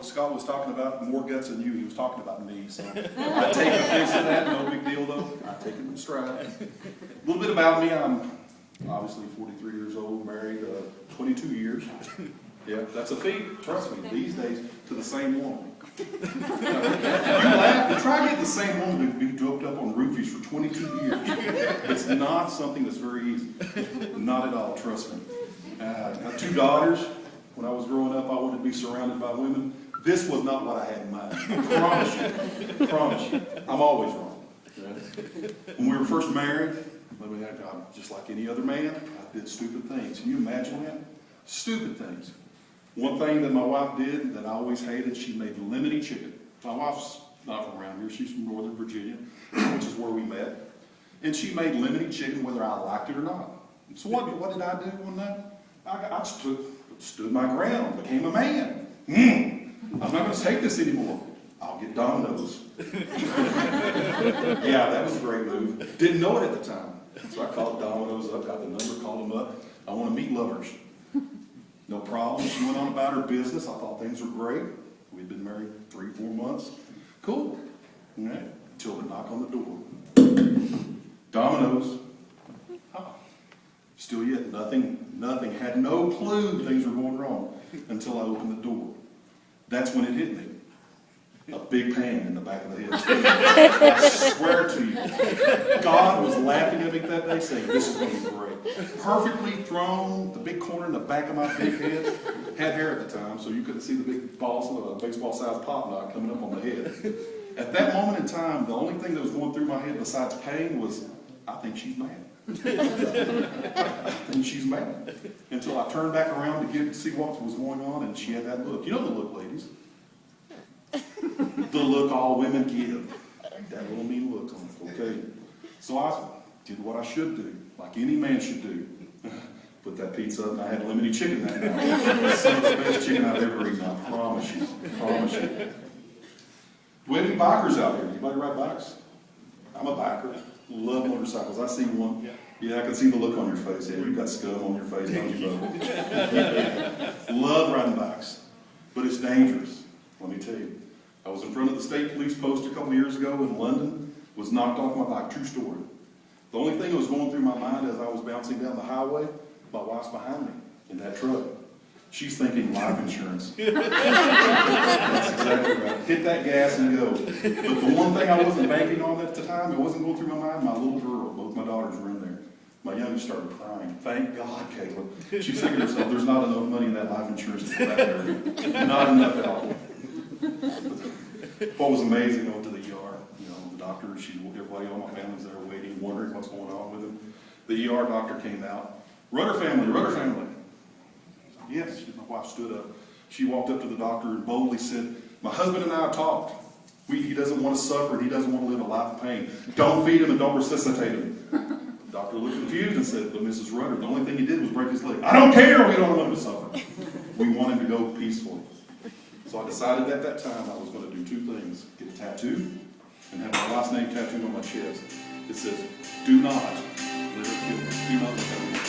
what Scott was talking about, more guts than you. He was talking about me, so I take offense to that. No big deal, though. I take it in stride. A little bit about me. I'm obviously 43 years old, married 22 years. Yeah, that's a feat, trust me, these days, to the same woman. You laugh, try getting the same woman to be doped up on roofies for 22 years. It's not something that's very easy. Not at all, trust me. I got 2 daughters. When I was growing up, I wanted to be surrounded by women. This was not what I had in mind. I promise you. I'm always wrong. When we were first married, just like any other man, I did stupid things. Can you imagine that? Stupid things. One thing that my wife did that I always hated, she made lemony chicken. My wife's not from around here. She's from Northern Virginia, which is where we met. And she made lemony chicken whether I liked it or not. And so what did I do one night? I stood my ground, became a man. I'm not going to take this anymore. I'll get Domino's. Yeah, that was a great move. Didn't know it at the time. So I called Domino's up, got the number, called them up. I want to meet lovers. No problem. She went on about her business. I thought things were great. We'd been married 3-4 months. Cool. All right. Until the knock on the door. Domino's. Oh. Still yet nothing. Had no clue things were going wrong until I opened the door. That's when it hit me. A big pan in the back of the head. I swear to you, God was laughing at me that day saying, this is going to be great. Perfectly thrown, the big corner in the back of my big head. Had hair at the time, so you couldn't see the big balls of a baseball-sized pop knot coming up on the head. At that moment in time, the only thing that was going through my head besides pain was, I think she's mad. I think she's mad. Until I turned back around to see what was going on, and she had that look. You know the look, ladies. The look all women give. That little mean look on it, okay? So I did what I should do, like any man should do. Put that pizza up, and I had lemony chicken that night. Some of the best chicken I've ever eaten, I promise you. Promise you. Do we have any bikers out here? Anybody ride bikes? I'm a biker. Love motorcycles. I see one. Yeah, I can see the look on your face. Yeah, you've got scum on your face, don't you, bro? Love riding bikes. But it's dangerous, let me tell you. I was in front of the state police post a couple of years ago in London, was knocked off my bike, true story. The only thing that was going through my mind as I was bouncing down the highway, my wife's behind me in that truck. She's thinking life insurance. That's exactly right. Hit that gas and go. But the one thing I wasn't banking on at the time, it wasn't going through my mind, my little girl, both my daughters were in there. My youngest started crying. Thank God, Caleb. She's thinking to herself, there's not enough money in that life insurance to get back there. Not enough at all. What was amazing, I went to the ER, the doctor, everybody, all my family's there waiting, wondering what's going on with him. The ER doctor came out. Rudder family. Yes, my wife stood up. She walked up to the doctor and boldly said, my husband and I talked. He doesn't want to suffer and he doesn't want to live a life of pain. Don't feed him and don't resuscitate him. The doctor looked confused and said, but Mrs. Rudder, the only thing he did was break his leg. I don't care, we don't want him to suffer. We want him to go peacefully. So I decided at that time I was going to do 2 things. Get a tattoo and have my last name tattooed on my chest. It says, do not let her kill me. Do not let her kill me.